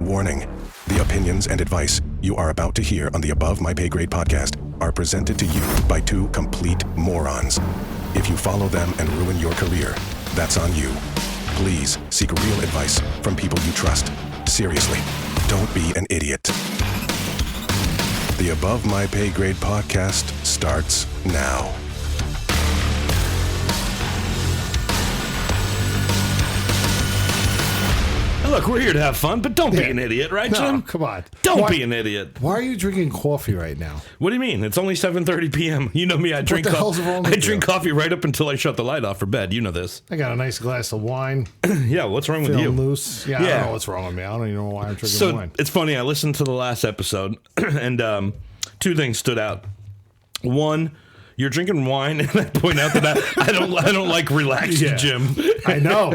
Warning: the opinions and advice you are about to hear on the Above My Pay Grade podcast are presented to you by two complete morons. If you follow them and ruin your career, that's on you. Please seek real advice from people you trust. Seriously, don't be an idiot. The Above My Pay Grade podcast starts now. Look, we're here to have fun, but don't be an idiot, right, Jim? No, come on. Don't be an idiot. Why are you drinking coffee right now? What do you mean? It's only 7:30 p.m. You know me. I drink coffee right up until I shut the light off for bed. You know this. I got a nice glass of wine. Yeah, what's wrong with you? Feeling loose. Yeah, I don't know what's wrong with me. I don't even know why I'm drinking wine. It's funny. I listened to the last episode, and two things stood out. One, you're drinking wine, and I point out that I don't like relaxed Jim. I know.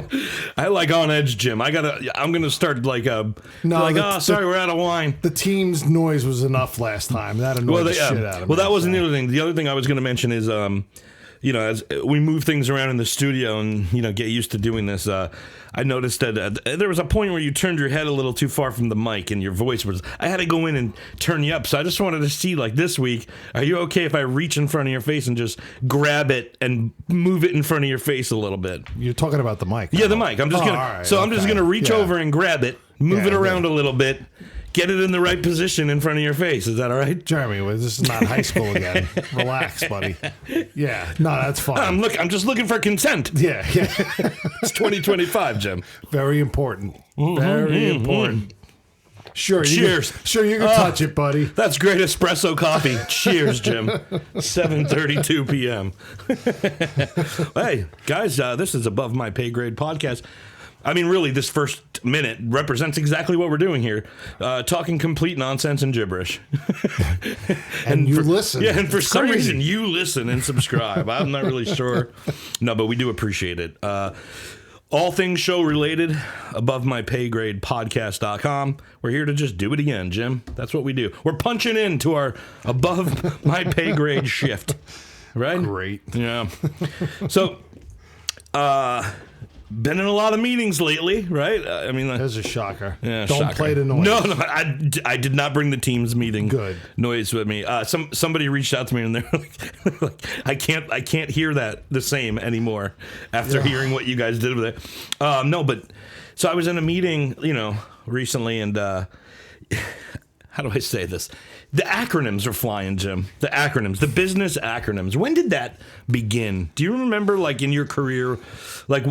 I like on edge Jim. I'm gonna start sorry, we're out of wine. The team's noise was enough last time. That annoyed the shit out of me. Well, that wasn't the other thing. The other thing I was gonna mention is as we move things around in the studio and, get used to doing this, I noticed that there was a point where you turned your head a little too far from the mic and your voice I had to go in and turn you up. So I just wanted to see, like this week, are you okay if I reach in front of your face and just grab it and move it in front of your face a little bit? You're talking about the mic. Yeah, the mic. I'm just going to reach over and grab it, move it around a little bit. Get it in the right position in front of your face. Is that all right? Jeremy, this is not high school again. Relax, buddy. Yeah. No, that's fine. I'm just looking for consent. Yeah. It's 2025, Jim. Very important. Very important. Sure. Cheers. You can touch it, buddy. That's great espresso coffee. Cheers, Jim. 7:32 p.m. Hey, guys, this is Above My Pay Grade podcast. I mean, really, this first minute represents exactly what we're doing here. Talking complete nonsense and gibberish. and you listen. Yeah, and for some reason, you listen and subscribe. I'm not really sure. No, but we do appreciate it. All things show related, Above My Pay Grade podcast.com. We're here to just do it again, Jim. That's what we do. We're punching into our Above My Pay Grade shift. Right? Great. Yeah. So, been in a lot of meetings lately, right? I mean, that's a shocker. Yeah, don't play the noise. No, I did not bring the Teams meeting Good. noise with me. Somebody reached out to me and they're like, I can't hear that the same anymore after hearing what you guys did with it. No, but so I was in a meeting, recently, and how do I say this? The acronyms are flying, Jim. The acronyms, the business acronyms. When did that begin? Do you remember, like, in your career, when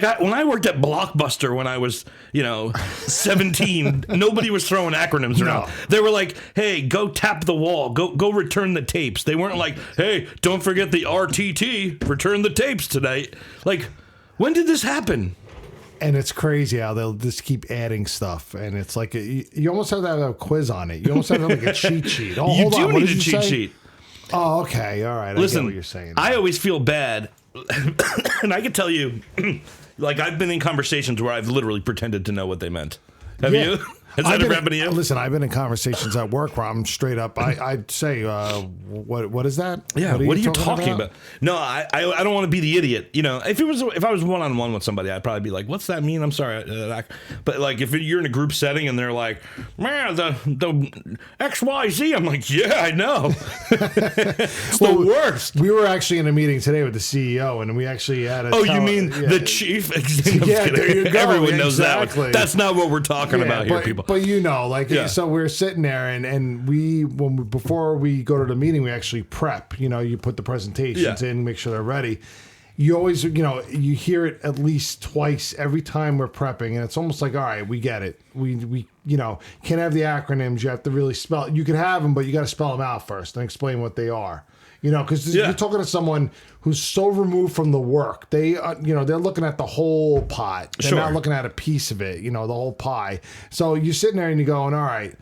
I worked at Blockbuster when I was, 17, nobody was throwing acronyms around. No. They were like, hey, go tap the wall, go return the tapes. They weren't like, hey, don't forget the RTT, return the tapes tonight. Like, when did this happen? And it's crazy how they'll just keep adding stuff. And it's like, you almost have to have a quiz on it. You almost have to have like a cheat sheet. Oh, you do need a cheat sheet. Oh, okay. All right. Listen, I get what you're saying. I always feel bad. And I can tell you, like, I've been in conversations where I've literally pretended to know what they meant. Have you? Has that ever happened to you? Listen, I've been in conversations at work where I'm straight up. I'd say, what is that? Yeah, what are you talking about? No, I don't want to be the idiot. If I was one-on-one with somebody, I'd probably be like, what's that mean? I'm sorry. But like, if you're in a group setting and they're like, man, the XYZ, I'm like, yeah, I know. It's the worst. We were actually in a meeting today with the CEO, and we actually had a... Oh, you mean the chief? Yeah, there you go. Everyone knows that one. That's not what we're talking about here, people. But so we're sitting there and before we go to the meeting, we actually prep. You put the presentations in, make sure they're ready. You always, you hear it at least twice every time we're prepping, and it's almost like, all right, we get it. We can't have the acronyms. You have to really spell. You can have them, but you got to spell them out first and explain what they are. Because you're talking to someone who's so removed from the work. They, they're looking at the whole pot. They're not looking at a piece of it, the whole pie. So you're sitting there and you're going, all right,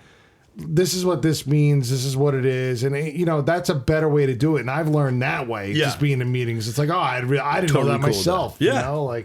this is what this means. This is what it is. And, that's a better way to do it. And I've learned that way, just being in meetings. It's like, I didn't know that myself. Yeah.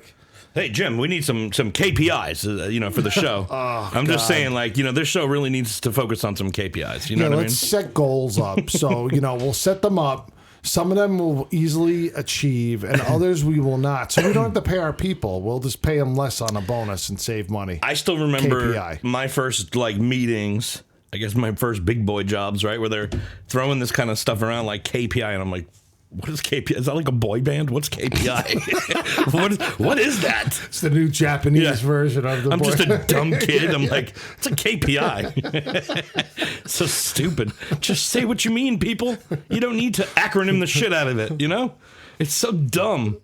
Hey, Jim, we need some KPIs, for the show. I'm just saying, this show really needs to focus on some KPIs. You know what I mean? Let's set goals up. So, we'll set them up Some of them will easily achieve, and others we will not. So we don't have to pay our people. We'll just pay them less on a bonus and save money. I still remember KPI. my first meetings. I guess my first big boy jobs, right, where they're throwing this kind of stuff around like KPI, and I'm like, what is KPI? Is that like a boy band? What's KPI? what is that? It's the new Japanese version of the I'm boy. just a dumb kid. I'm like, it's a KPI. So stupid. Just say what you mean, people. You don't need to acronym the shit out of it, you know? It's so dumb.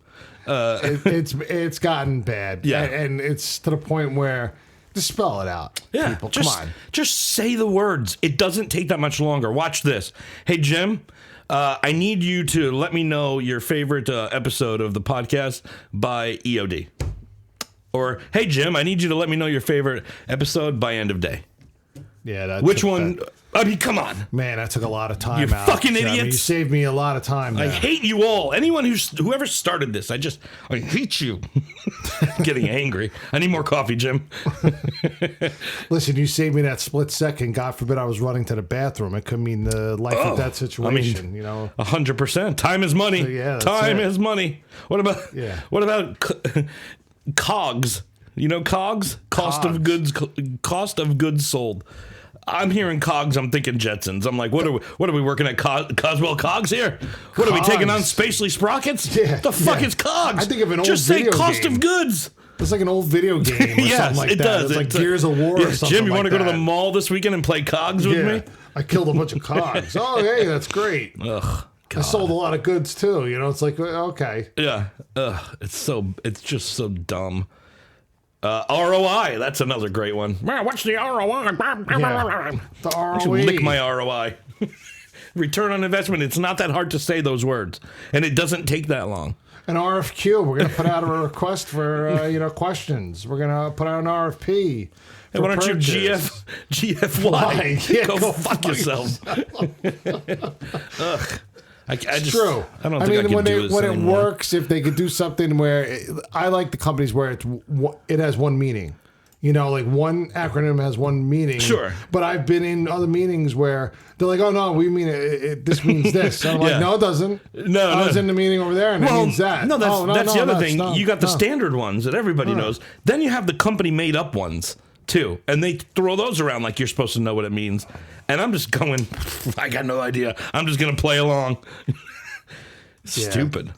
It's gotten bad. Yeah. And it's to the point where just spell it out. Yeah, people. Come on. Just say the words. It doesn't take that much longer. Watch this. Hey, Jim, I need you to let me know your favorite episode of the podcast by EOD. Or, hey, Jim, I need you to let me know your favorite episode by end of day. Yeah, which one? I mean, come on. Man, that took a lot of time You out. fucking I mean, idiots. you saved me a lot of time there. I hate you all. Whoever started this, I hate you. Getting angry. I need more coffee, Jim. Listen, you saved me that split second. God forbid I was running to the bathroom. It could mean the life or death situation, you know. 100%. Time is money. So, yeah, that's Time it. is money. What about COGS? You know COGS? Cost of goods sold. I'm hearing COGS. I'm thinking Jetsons. I'm like, what are we working at Coswell COGS here? What are we taking on Spacely Sprockets? Yeah, the fuck yeah. is COGS? I think of an old Just say video cost game. of goods. It's like an old video game or Yes, something like it that. does. It's like Gears of War or something Jim, you like want to go to the that. mall this weekend and play COGS with me? I killed a bunch of cogs. Oh, hey, that's great. Ugh. God. I sold a lot of goods too. You know, it's like, okay. Yeah. It's just so dumb. ROI, that's another great one. What's the ROI? The I should ROE. lick my ROI. Return on investment. It's not that hard to say those words, and it doesn't take that long. An RFQ. We're going to put out a request for questions. We're going to put out an RFP. Hey, why don't you GFY? Yeah, go fuck yourself. Ugh. It's true. I don't think I can do this when anymore. it works, if they could do something where I like the companies where it has one meaning. You know, like one acronym has one meaning. Sure. But I've been in other meetings where they're like, "Oh no, we mean this means this." And I'm like, Yeah. "No, it doesn't. No, I was no. in the meeting over there, and it means that." No, that's the other thing. No, you got the no. standard ones that everybody knows. Then you have the company made up ones too, and they throw those around like you're supposed to know what it means. And I'm just going, I got no idea. I'm just gonna play along. Stupid.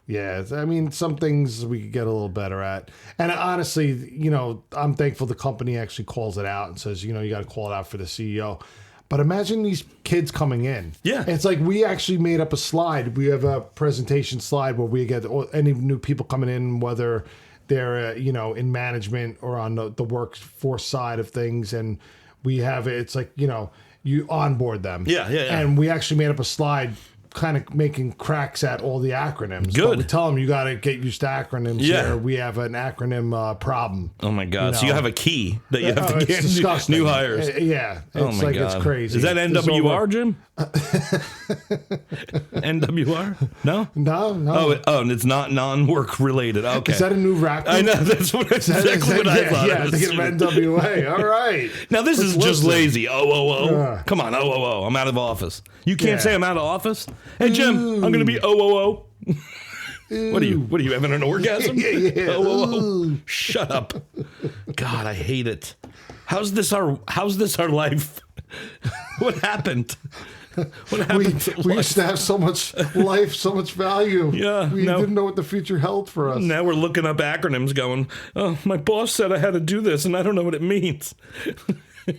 Yeah, I mean, some things we could get a little better at. And honestly, you know, I'm thankful the company actually calls it out and says, you know, you got to call it out for the CEO. But imagine these kids coming in. Yeah. It's like we actually made up a slide. We have a presentation slide where we get any new people coming in, whether they're, in management or on the workforce side of things. And we have it. It's like, you onboard them. Yeah. And we actually made up a slide kind of making cracks at all the acronyms. Good. But we tell them you got to get used to acronyms. Yeah. Here. We have an acronym problem. Oh my God! So you have a key that you have to It's get disgusting. new hires. Yeah. It's Oh my like God. it's crazy. Is that It's NWR, over. Jim? NWR? No. No. Oh, and it's not non-work related. Okay. Is that a new rap group? I know that's what exactly what I thought. Yeah, it was. thinking of NWA. All right. Now this is just listen. lazy. Oh. Yeah. Come on. Oh. I'm out of office. You can't Yeah. say I'm out of office. Hey Jim, I'm gonna be oh. What are you having an orgasm? Yeah. Oh. Shut up. God, I hate it. How's this our life? What happened? What happened to We life? used to have so much life, so much value. Yeah, We no. didn't know what the future held for us. Now we're looking up acronyms going, oh, my boss said I had to do this and I don't know what it means. Then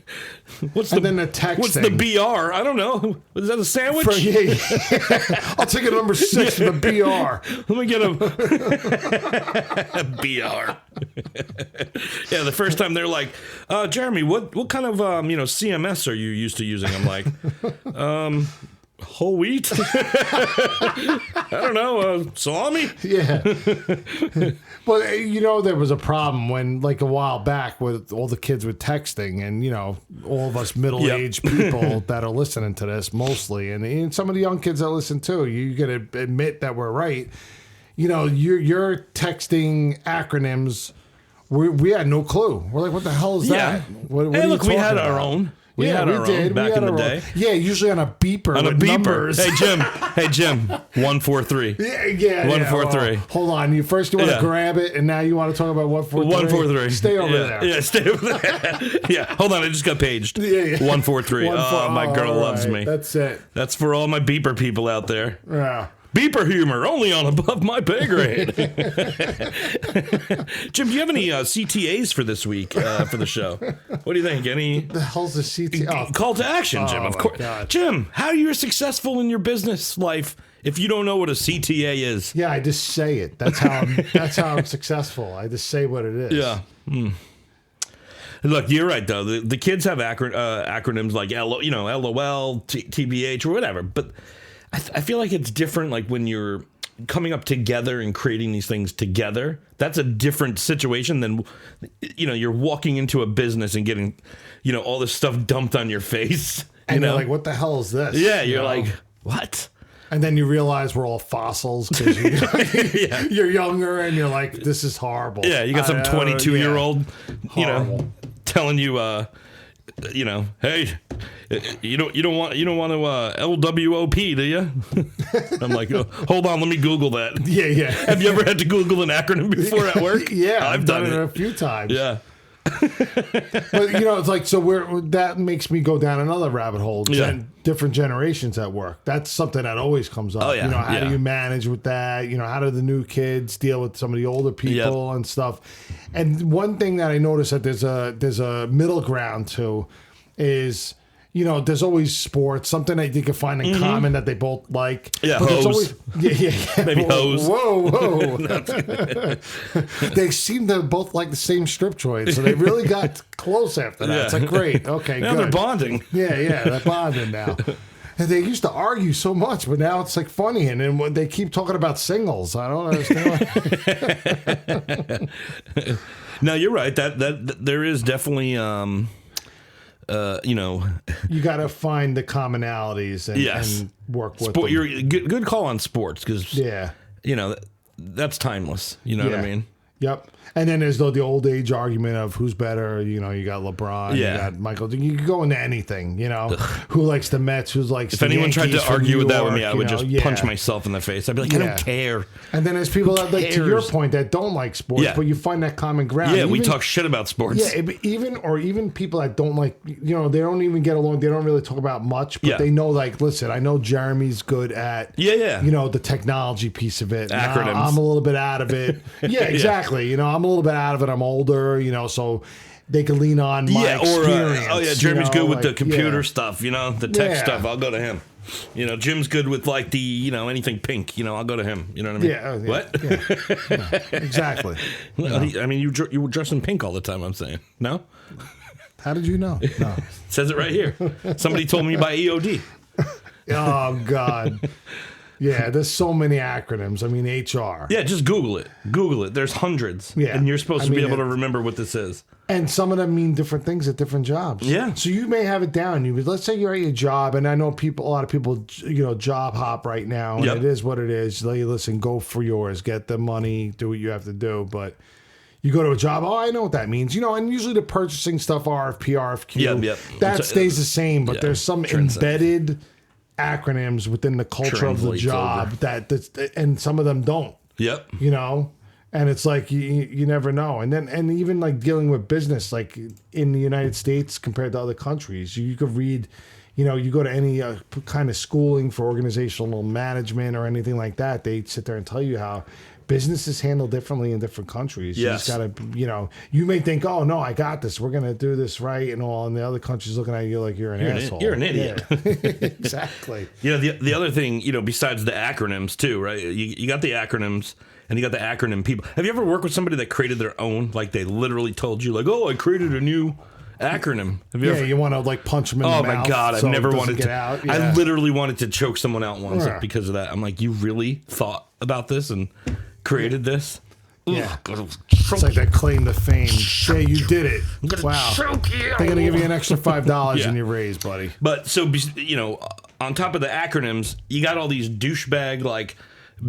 the texting. What's the BR? I don't know. Is that a sandwich? I'll take a number 6 for the BR. Let me get a BR. Yeah, the first time they're like, Jeremy, what kind of CMS are you used to using? I'm like, whole wheat? I don't know, salami? Yeah. But, there was a problem when, like, a while back with all the kids with texting and, all of us middle-aged people that are listening to this mostly, and some of the young kids that listen too, you got to admit that we're right. Your texting acronyms, we had no clue. We're like, what the hell is that? What Hey, are you look, we had talking our about? own. We had our own back in the day. Yeah, usually on a beeper. On a with beeper. Numbers. Hey Jim. 143. Yeah. 143. Hold on. You want to grab it, and now you want to talk about 143. 143. Stay over there. Yeah, stay over there. Yeah. Hold on. I just got paged. Yeah. 143. Oh, my girl loves me. That's it. That's for all my beeper people out there. Yeah. Beeper humor, only on Above My Pay Grade. Jim, do you have any CTAs for this week for the show? What do you think? Any? The hell's the CTA? Call to action, Jim. Of course. God. Jim, how are you successful in your business life if you don't know what a CTA is? Yeah, I just say it. That's how I'm successful. I just say what it is. Yeah. Look, you're right though. The kids have acronyms like LOL, TBH, or whatever, but I feel like it's different, like when you're coming up together and creating these things together. That's a different situation than, you're walking into a business and getting, all this stuff dumped on your face. And you're like, what the hell is this? Yeah, you're like, what? And then you realize we're all fossils because you're younger and you're like, this is horrible. Yeah, you got some 22-year-old, telling you, hey, you don't want to LWOP, do you? I'm like, hold on, let me Google that. Yeah. Have you ever had to Google an acronym before at work? Yeah, I've done it a few times. Yeah. But it's like, so that makes me go down another rabbit hole. Different generations at work. That's something that always comes up. Oh, yeah. How do you manage with that? How do the new kids deal with some of the older people and stuff? And one thing that I noticed that there's a middle ground to is, there's always sports, something that you can find in common that they both like. Yeah, but hose. Always, yeah. Maybe hose. Whoa. They seem to both like the same strip joint, so they really got close after that. Yeah. It's like, great, okay, now good. they're bonding. Yeah, they're bonding now. And they used to argue so much, but now it's like funny. And then when they keep talking about singles, I don't understand. No, you're right. That there is definitely, you got to find the commonalities and work with them. You're good call on sports because that's timeless. You know what I mean? Yep. And then there's the old age argument of who's better. You got LeBron, you got Michael. You can go into anything. Who likes the Mets? Who likes? If the anyone Yankees tried to argue with that with me, I would just punch punch myself in the face. I'd be like, I don't care. And then there's people that, like to your point, that don't like sports, but you find that common ground. Yeah, we talk shit about sports. Yeah, even people that don't like, they don't even get along. They don't really talk about much, but they know, like, listen, I know Jeremy's good at, the technology piece of it. Acronyms. I'm a little bit out of it. Yeah, exactly. I'm a little bit out of it. I'm older, so they can lean on my experience. Jeremy's good with the computer stuff, the tech stuff. I'll go to him. Jim's good with like the, anything pink. I'll go to him. You know what I mean? Yeah. What? Yeah, exactly. I mean, you were dressed in pink all the time. I'm saying no. How did you know? No. It says it right here. Somebody told me by EOD. Oh God. Yeah, there's so many acronyms. I mean, HR. Yeah, just Google it. Google it. There's hundreds. Yeah. And you're supposed to be able to remember what this is. And some of them mean different things at different jobs. Yeah. So you may have it down. Let's say you're at your job, and I know a lot of people, job hop right now, and it is what it is. Listen, go for yours, get the money, do what you have to do, but you go to a job, I know what that means. And usually the purchasing stuff, RFP, RFQ, that stays the same, but there's some embedded acronyms within the culture of the job and some of them don't. Yep. And it's like you never know. And even like dealing with business, like in the United States compared to other countries, you could read, you go to any kind of schooling for organizational management or anything like that, they sit there and tell you how business is handled differently in different countries. Yes. You just gotta, you may think, oh no, I got this. We're gonna do this right and all, and the other countries looking at you like you're an asshole. You're an idiot. Yeah. Exactly. The other thing, besides the acronyms too, right? You got the acronyms and you got the acronym people. Have you ever worked with somebody that created their own? Like they literally told you, like, oh, I created a new acronym. Have you ever? You want to like punch them in the mouth. Oh my God, I've never wanted to. Out. I literally wanted to choke someone out once because of that. I'm like, you really thought about this and created this? Yeah. It's like that claim to fame. Yeah, you did it. Wow. They're going to give you an extra $5 in your raise, buddy. But so, on top of the acronyms, you got all these douchebag, like,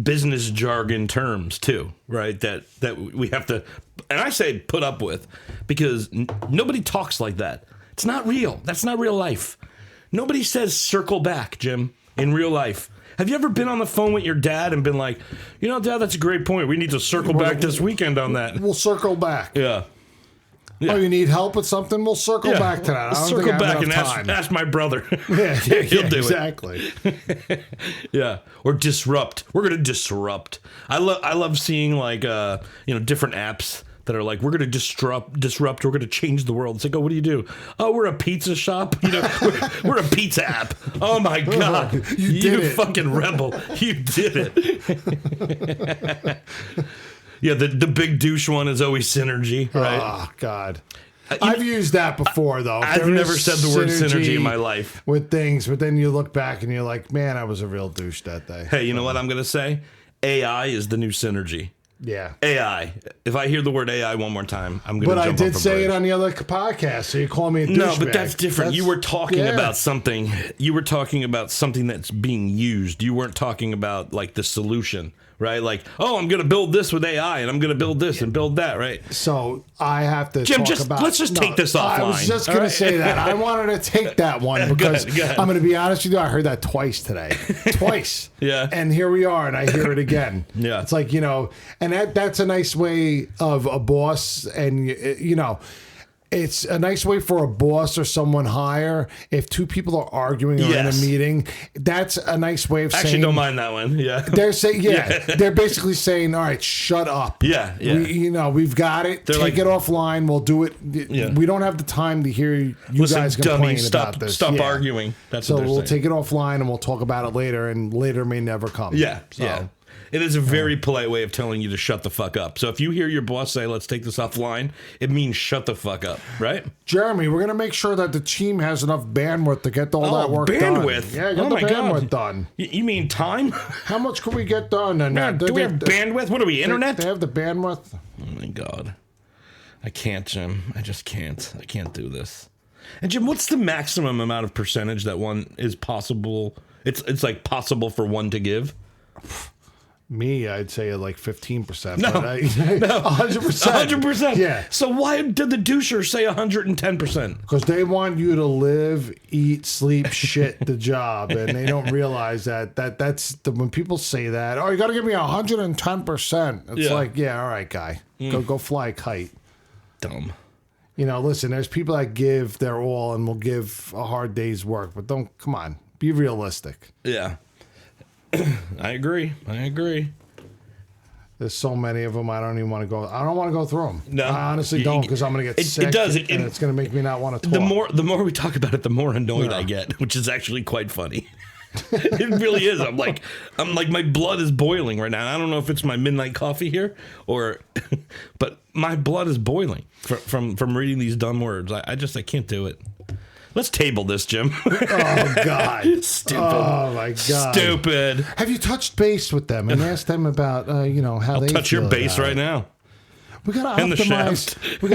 business jargon terms, too, right? That we have to, and I say put up with, because nobody talks like that. It's not real. That's not real life. Nobody says circle back, Jim, in real life. Have you ever been on the phone with your dad and been like, you know, Dad, that's a great point. We need to circle back this weekend on that. We'll circle back. Yeah. Oh, you need help with something? We'll circle back to that. I don't circle think I have back and enough time. ask my brother. He'll do exactly. it. Yeah. Or disrupt. We're going to disrupt. I love seeing like, different apps that are like, we're going to disrupt. We're going to change the world. It's like, oh, what do you do? Oh, we're a pizza shop. You know, we're a pizza app. Oh my God. You fucking rebel. You did it. Yeah, the big douche one is always synergy, right? Oh, God. I've used that before, though. I've never said the word synergy in my life. With things, but then you look back and you're like, man, I was a real douche that day. Hey, you know what I'm going to say? AI is the new synergy. Yeah. AI. If I hear the word AI one more time, I'm going to jump But I did off a say bridge. it on the other podcast, so you call me a douchebag. No, but that's different. You were talking about something. You were talking about something that's being used. You weren't talking about, like, the solution. Right? Like, oh, I'm going to build this with AI, and I'm going to build this and build that, right? So I have to Jim, talk about... let's just take this offline. I was just going to say that. I wanted to take that one because Go ahead. I'm going to be honest with you. I heard that twice today. Twice. Yeah. And here we are, and I hear it again. Yeah. It's like, and that's a nice way of a boss, and, it's a nice way for a boss or someone higher. If two people are arguing or in a meeting, that's a nice way of saying... Actually, don't mind that one. Yeah. They're saying, they're basically saying, all right, shut up. Yeah. We've got it. They're Take it offline. We'll do it. Yeah. We don't have the time to hear you guys complain about this. Stop arguing. That's so what they're we'll saying. take it offline and we'll talk about it later, and later may never come. Yeah. So, Yeah. It is a very polite way of telling you to shut the fuck up. So if you hear your boss say, let's take this offline, it means shut the fuck up, right? Jeremy, we're going to make sure that the team has enough bandwidth to get all that work bandwidth. done. Yeah, get the bandwidth done. You mean time? How much can we get done? And Do we have bandwidth? What are we, internet? They have the bandwidth. Oh, my God. I can't, Jim. I just can't. I can't do this. And, Jim, what's the maximum amount of percentage that one is possible? It's like possible for one to give? Me, I'd say like 15%. No, 100%. 100%. Yeah. So why did the doucher say 110%? Because they want you to live, eat, sleep, shit the job, and they don't realize that's when people say that. Oh, you got to give me 110%. It's like, yeah, all right, guy, go fly a kite. Dumb. Listen, there's people that give their all and will give a hard day's work, but come on, be realistic. Yeah. I agree. There's so many of them. I don't even want to go. I don't want to go through them. No, I honestly don't, because I'm going to get sick. It does. And it's going to make me not want to talk. The more we talk about it, the more annoyed I get, which is actually quite funny. It really is. I'm like, my blood is boiling right now. I don't know if it's my midnight coffee here but my blood is boiling from reading these dumb words. I can't do it. Let's table this, Jim. Oh, God. Stupid. Oh, my God. Stupid. Have you touched base with them and asked them about, how I'll they touch feel your base about right it? now. We got to And the optimize. We've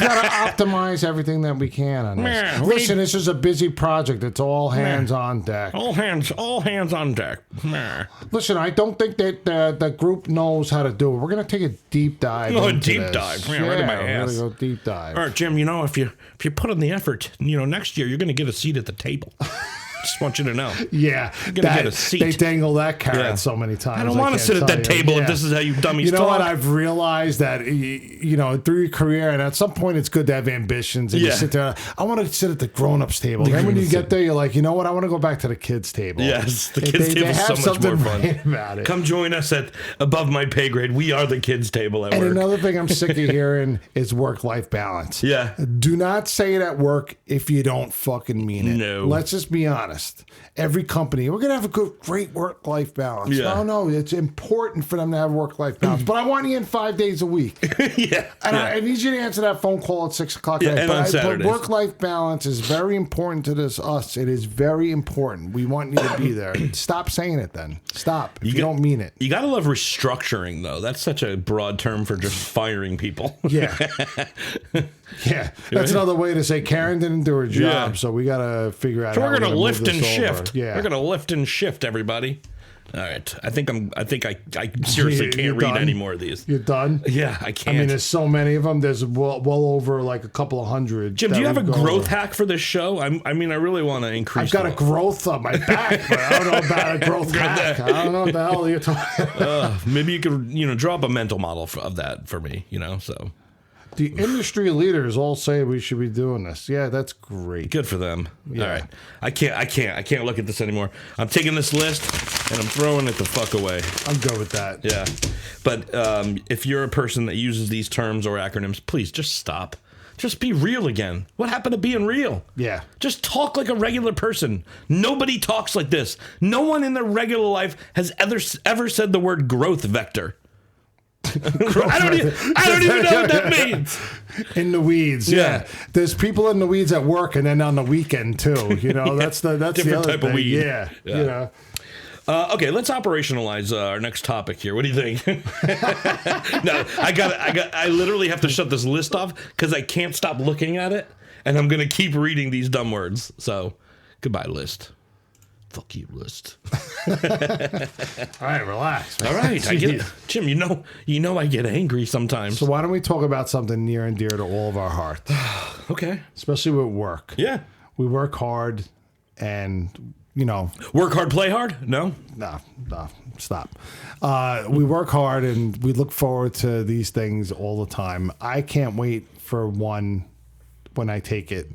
got to optimize everything that we can on this. Man, Listen, this is a busy project. It's all hands on deck. All hands on deck. Listen, I don't think that the group knows how to do it. We're going to take a deep dive. Oh, a into deep this. dive. Man, right in my we're ass. going to go deep dive. All right, Jim, if you put in the effort, next year you're going to get a seat at the table. Just want you to know. Yeah, You're going to get a seat. They dangle that carrot so many times. I don't want to sit at that table if this is how you dummies talk. You know what? I've realized that, through your career, and at some point it's good to have ambitions. And you sit there, I want to sit at the grown-ups table. Then when you get there, you're like, you know what? I want to go back to the kids' table. Yes, the kids' table is so much more fun. About it. Come join us at Above My Pay Grade. We are the kids' table at work. And another thing I'm sick of hearing is work-life balance. Yeah. Do not say it at work if you don't fucking mean it. No. Let's just be honest. Every company, we're going to have a great work-life balance. Yeah. No, it's important for them to have work-life balance. But I want you in 5 days a week. Yeah. And I need you to answer that phone call at 6 o'clock. Yeah, and on Saturdays. But work-life balance is very important to us. It is very important. We want you to be there. Stop saying it then. Stop if you don't mean it. You got to love restructuring, though. That's such a broad term for just firing people. Yeah. Yeah. That's another way to say Karen didn't do her job, so we got to figure out So how we're going to move lift this and over. shift. Yeah. We're going to lift and shift, everybody. All right. I think I seriously can't read any more of these. You're done? Yeah, I can't. I mean, there's so many of them. There's well over like a couple of hundred. Jim, do you have a growth hack for this show? I mean, I really want to increase. I've got a growth on my back, but I don't know about a growth hack. I don't know what the hell you're talking about. Maybe you could, draw up a mental model of that for me, so. The industry leaders all say we should be doing this. Yeah, that's great. Good for them. Yeah. All right. I can't look at this anymore. I'm taking this list and I'm throwing it the fuck away. I'm good with that. Yeah. But if you're a person that uses these terms or acronyms, please just stop. Just be real again. What happened to being real? Yeah. Just talk like a regular person. Nobody talks like this. No one in their regular life has ever said the word growth vector. I don't even know what that means. In the weeds, yeah. There's people in the weeds at work and then on the weekend too. That's different the other type thing. of weed. Yeah. Okay, let's operationalize our next topic here. What do you think? No, I literally have to shut this list off because I can't stop looking at it, and I'm gonna keep reading these dumb words. So, goodbye, list. Fuck you, list. All right, relax. Man. All right, I get it. Jim. You know, I get angry sometimes. So why don't we talk about something near and dear to all of our hearts? Okay, especially with work. Yeah, we work hard, and work hard, play hard. No, stop. We work hard, and we look forward to these things all the time. I can't wait for when I take it.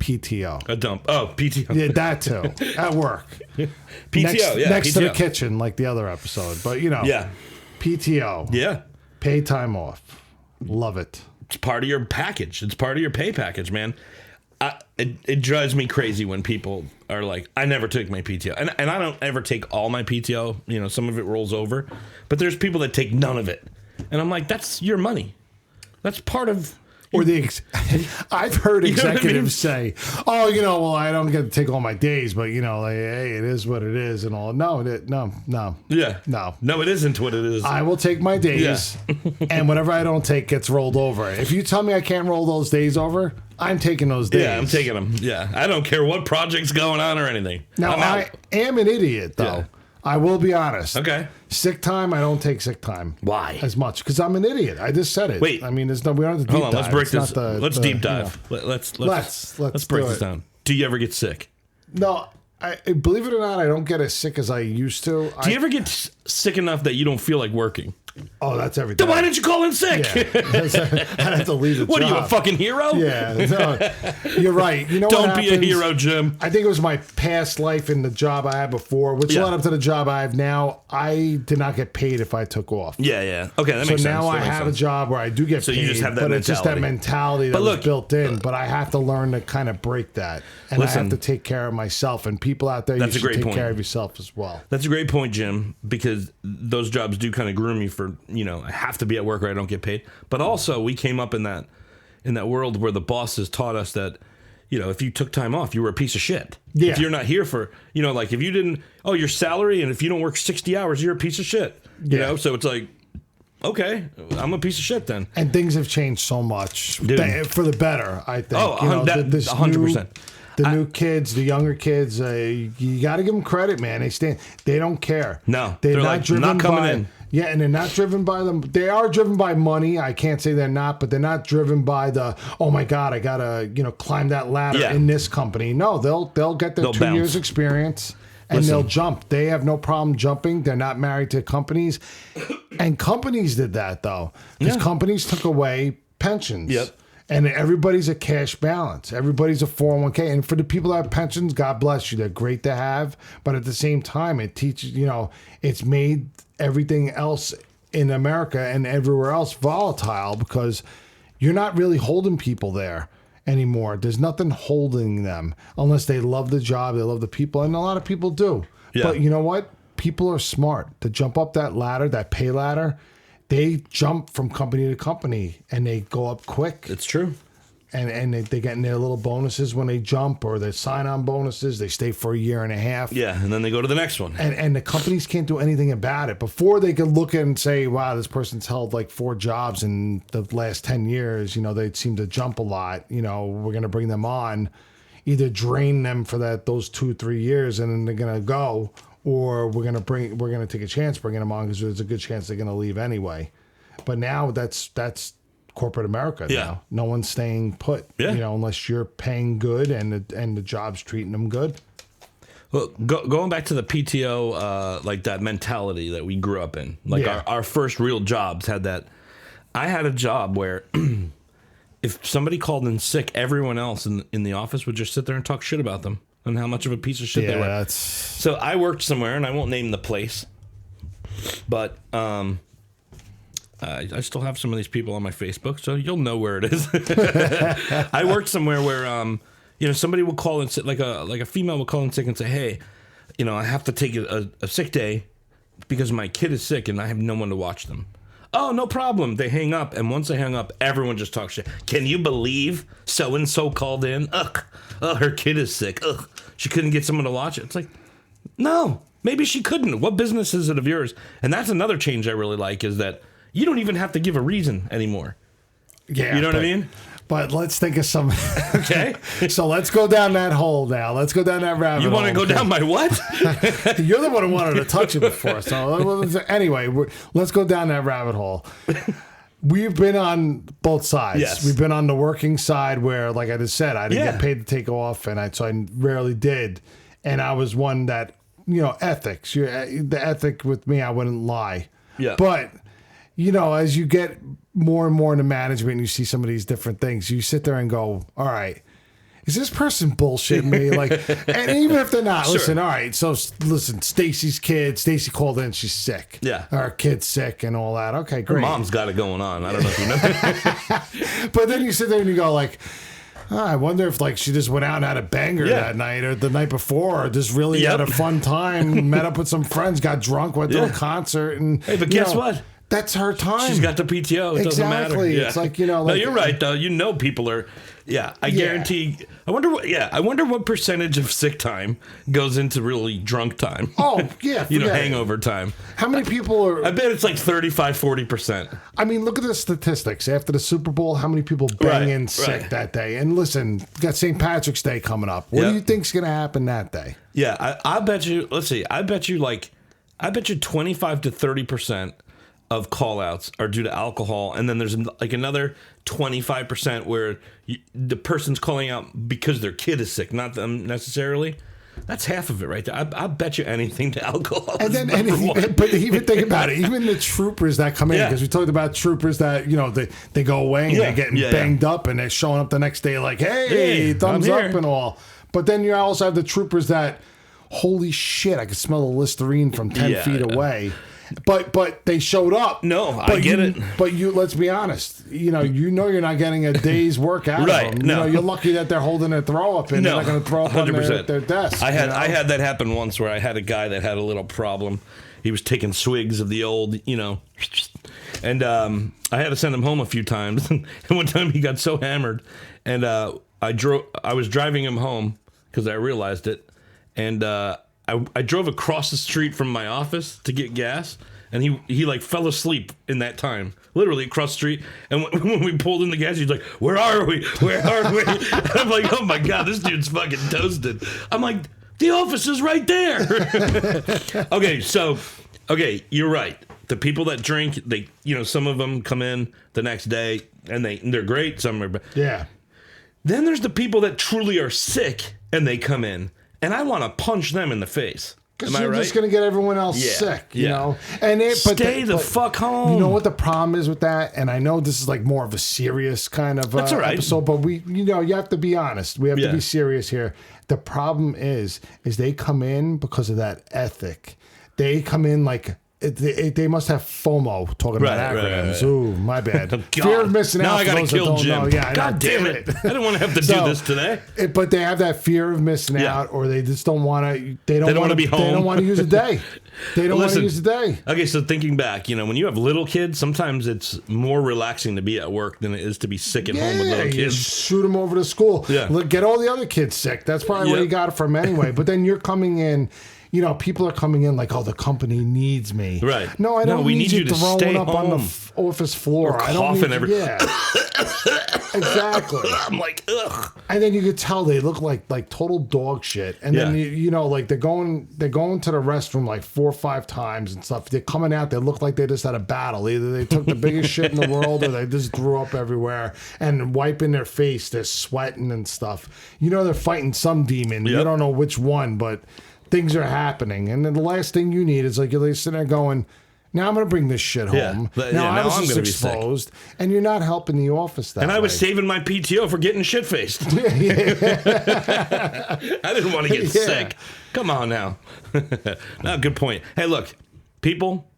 PTO. A dump. Oh, PTO. Yeah, that too. At work. PTO, next PTO. to the kitchen, like the other episode. But, yeah. PTO. Yeah. Paid time off. Love it. It's part of your package. It's part of your pay package, man. It drives me crazy when people are like, I never took my PTO. And I don't ever take all my PTO. Some of it rolls over. But there's people that take none of it. And I'm like, that's your money. That's part of... Or I've heard executives say, "Oh, I don't get to take all my days, but hey, it is what it is," and all. No, yeah, no, it isn't what it is. I will take my days, and whatever I don't take gets rolled over. If you tell me I can't roll those days over, I'm taking those days. Yeah, I'm taking them. Yeah, I don't care what project's going on or anything. Now I am an idiot, though. Yeah. I will be honest. Okay. Sick time, I don't take sick time. Why? As much because I'm an idiot. I just said it. Wait. I mean, we don't have to deep dive. Hold on. Let's break this. Let's deep dive. Let's break this down. Do you ever get sick? No. I believe it or not, I don't get as sick as I used to. Do you ever get sick enough that you don't feel like working? Oh, that's everything. Then why didn't you call in sick? Yeah. I'd have to leave the What job. are you, a fucking hero? Yeah. No, you're right. Don't be a hero, Jim. I think it was my past life in the job I had before, which led up to the job I have now. I did not get paid if I took off. Yeah. Okay, that makes sense. So now I have a job where I do get paid, you just have that mentality. It's just that mentality that was built in. But I have to learn to kind of break that. And I have to take care of myself. And people out there, you should take care of yourself as well. That's a great point, Jim, because those jobs do kind of groom you for, I have to be at work or I don't get paid. But also, we came up in that world where the bosses taught us that, if you took time off, you were a piece of shit. Yeah. If you're not here for, like if you didn't, your salary, and if you don't work 60 hours, you're a piece of shit. So it's like, okay, I'm a piece of shit then. And things have changed so much for the better, I think. Oh, 100%. The new kids, the younger kids, you got to give them credit, man. They don't care. No, they're not driven not coming in. Yeah, and they're not driven by them. They are driven by money. I can't say they're not, but they're not driven by oh my God, I gotta climb that ladder in this company. No, they'll get their 2 years experience and they'll jump. They have no problem jumping. They're not married to companies, and companies did that though, because companies took away pensions. Yep. And everybody's a cash balance. Everybody's a 401k. And for the people that have pensions, God bless you. They're great to have. But at the same time, it teaches, it's made everything else in America and everywhere else volatile because you're not really holding people there anymore. There's nothing holding them unless they love the job, they love the people. And a lot of people do. Yeah. But you know what? People are smart to jump up that ladder, that pay ladder. They jump from company to company and they go up quick. It's true. And they get in their little bonuses when they jump or their sign-on bonuses. They stay for a year and a half. Yeah, and then they go to the next one. And the companies can't do anything about it. Before they could look and say, wow, this person's held like 4 jobs in the last 10 years. They seem to jump a lot. We're going to bring them on, either drain them for those 2-3 years and then they're going to go, or we're gonna take a chance bringing them on because there's a good chance they're gonna leave anyway. But now that's corporate America now. No one's staying put, unless you're paying good and the job's treating them good. Well, going back to the PTO, like that mentality that we grew up in, like our first real jobs had that. I had a job where if somebody called in sick, everyone else in the office would just sit there and talk shit about them and how much of a piece of shit they were. So I worked somewhere, and I won't name the place, but I still have some of these people on my Facebook, so you'll know where it is. I worked somewhere where somebody would call in sick, like a female would call in sick and say, hey, I have to take a sick day because my kid is sick and I have no one to watch them. Oh, no problem. They hang up, and once they hang up, everyone just talks shit. Can you believe so-and-so called in? Ugh. Oh, her kid is sick. Ugh. She couldn't get someone to watch it. It's like, no, maybe she couldn't. What business is it of yours? And that's another change I really like is that you don't even have to give a reason anymore. Yeah. You know what I mean? But let's think of some. Okay. So let's go down that hole now. Let's go down that rabbit hole. You want to go down my what? You're the one who wanted to touch it before. So anyway, let's go down that rabbit hole. We've been on both sides. Yes. We've been on the working side where, like I just said, I didn't get paid to take off, and so I rarely did. And I was one that, ethics. The ethic with me, I wouldn't lie. Yeah. But, as you get more and more into management and you see some of these different things, you sit there and go, all right, is this person bullshitting me? And even if they're not, listen, all right, so listen, Stacy called in, she's sick. Yeah. Our kid's sick and all that. Okay, great. Her mom's got it going on. I don't know if you know. But then you sit there and you go like, I wonder if she just went out and had a banger that night or the night before, or just really had a fun time, met up with some friends, got drunk, went to a concert. And hey, but guess what? That's her time. She's got the PTO. It doesn't matter. Yeah. It's like, no, you're right, though. People are, I guarantee. I wonder what percentage of sick time goes into really drunk time. Oh, yeah. Hangover time. How many people are. I bet it's like 35-40%. I mean, look at the statistics. After the Super Bowl, how many people bang in sick that day? And listen, got St. Patrick's Day coming up. What do you think's going to happen that day? Yeah, I bet you, let's see, I bet you 25 to 30% of call-outs are due to alcohol, and then there's another 25% where the person's calling out because their kid is sick, not them necessarily. That's half of it right there. I bet you anything to alcohol. But even think about it. Even the troopers that come in, because we talked about troopers that they go away and they're getting banged up, and they're showing up the next day like, hey, thumbs up and all. But then you also have the troopers that, holy shit, I could smell the Listerine from 10 feet away. But they showed up. No, I get it. But let's be honest. You're not getting a day's work out of them. No. You're lucky that they're holding their throw up and they're not going to throw up 100%. on their desk. I had that happen once where I had a guy that had a little problem. He was taking swigs of the old, and I had to send him home a few times. And one time he got so hammered, and I was driving him home because I realized it, and I drove across the street from my office to get gas, and he fell asleep in that time, literally across the street. And when we pulled in the gas, he's like, "Where are we? Where are we?" And I'm like, "Oh my god, this dude's fucking toasted." I'm like, "The office is right there." Okay, you're right. The people that drink, they some of them come in the next day and they're great. Some are Then there's the people that truly are sick and they come in. And I want to punch them in the face. Because you're just going to get everyone else sick, you know? And Stay the fuck home. You know what the problem is with that? And I know this is more of a serious kind of That's all right. episode, but you have to be honest. We have to be serious here. The problem is they come in because of that ethic. They come in they must have FOMO talking about acronyms. Right. Ooh, my bad. Fear of missing out. Now I got to kill Jim. Yeah, God damn it. I didn't want to have to do this today. But they have that fear of missing out, or they just don't want to. They don't want to be home. They don't want to use a day. They don't want to use a day. Okay, so thinking back, when you have little kids, sometimes it's more relaxing to be at work than it is to be sick at home with little kids. You shoot them over to school. Yeah. Get all the other kids sick. That's probably where you got it from anyway. But then you're coming in. you know, people are coming in like, oh, the company needs me. Right. No, I don't we need you to throwing stay up on the home. office floor. Or I don't coughing need Yeah. Exactly. I'm like, ugh. And then you could tell they look like total dog shit. And then you know, like they're going to the restroom like 4 or 5 times and stuff. They're coming out, they look like they just had a battle. Either they took the biggest shit in the world or they just threw up everywhere, and wiping their face, they're sweating and stuff. You know they're fighting some demon. Yep. You don't know which one, but things are happening. And then the last thing you need is like you're sitting there going, now I'm going to bring this shit home. Now I was just exposed, and you're not helping the office that way. And I was saving my PTO for getting shit-faced. I didn't want to get sick. Come on now. No, good point. Hey, look, people,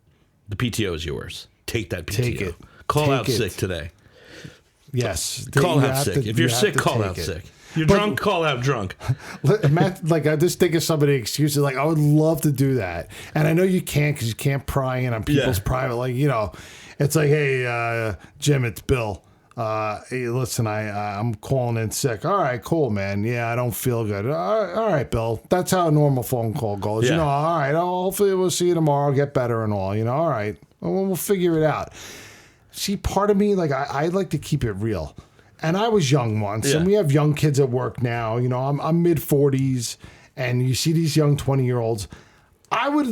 the PTO is yours. Take that PTO. Take it. Call out sick today. Yes. Call out sick. If you're sick, call out sick. You're drunk, call out drunk. Matt, like I just think of somebody excuses. Like I would love to do that, and I know you can't because you can't pry in on people's private. Like you know, it's like, hey, Jim, it's Bill. Hey, listen, I'm calling in sick. All right, cool, man. Yeah, I don't feel good. All right, Bill. That's how a normal phone call goes. Yeah. You know, all right. Hopefully, we'll see you tomorrow. Get better and all. You know, all right. We'll figure it out. See, part of me, like I like to keep it real. And I was young once, and we have young kids at work now. You know, I'm mid-40s, and you see these young 20-year-olds. I would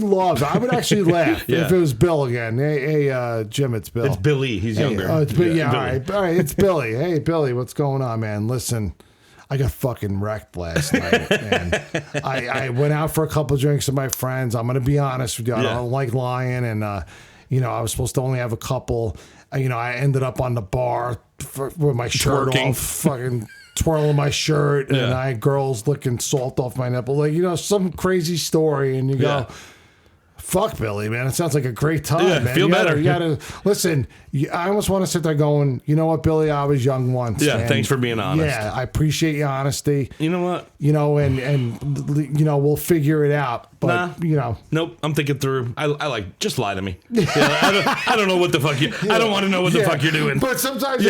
actually laugh if it was Bill again. Hey, Jim, it's Bill. It's Billy. He's younger. Oh, it's Billy. Billy. All right, it's Billy. Hey, Billy, what's going on, man? Listen, I got fucking wrecked last night, man. I went out for a couple of drinks with my friends. I'm going to be honest with you. I don't like lying, and, you know, I was supposed to only have a couple. You know, I ended up on the bar with my shirt off, fucking twirling my shirt, and I had girls licking salt off my nipple. Like, you know, some crazy story, and you go, fuck, Billy, man. It sounds like a great time, man. Feel better. You gotta listen. I almost want to sit there going, you know what, Billy? I was young once. Yeah, thanks for being honest. Yeah, I appreciate your honesty. You know what? You know, and you know, we'll figure it out. But you know, nope. I'm thinking through. I like just lie to me. I don't know what the fuck you. I don't want to know what the fuck you're doing. But sometimes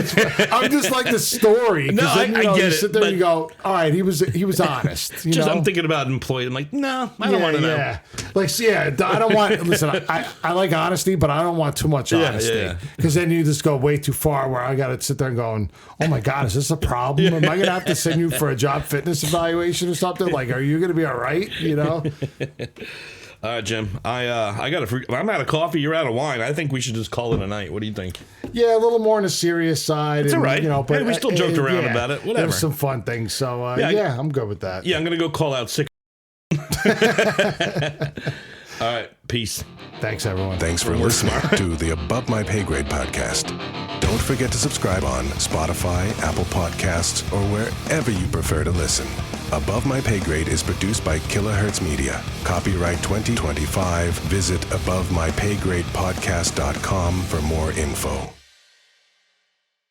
I'm just like the story. No, then, I get you it. sit there and you go, all right, he was honest. You know? I'm thinking about employee. I'm like, no, I don't want to know. Yeah, like I don't want. Listen, I like honesty, but I don't want too much honesty because then you just go way too far. Where I got to sit there and going, oh my god, is this a problem? Am I gonna have to send you for a job fitness evaluation or something? Like, are you gonna be all right? You know. All right, Jim. I got to. I'm out of coffee. You're out of wine. I think we should just call it a night. What do you think? Yeah, a little more on the serious side. It's all right. You know, but hey, we still joked around about it. Whatever. There was some fun things. So I'm good with that. Yeah, I'm gonna go call out sick. All right. Peace. Thanks, everyone. Thanks for listening to the Above My Pay Grade podcast. Don't forget to subscribe on Spotify, Apple Podcasts, or wherever you prefer to listen. Above My Pay Grade is produced by Kilohertz Media. Copyright 2025. Visit abovemypaygradepodcast.com for more info.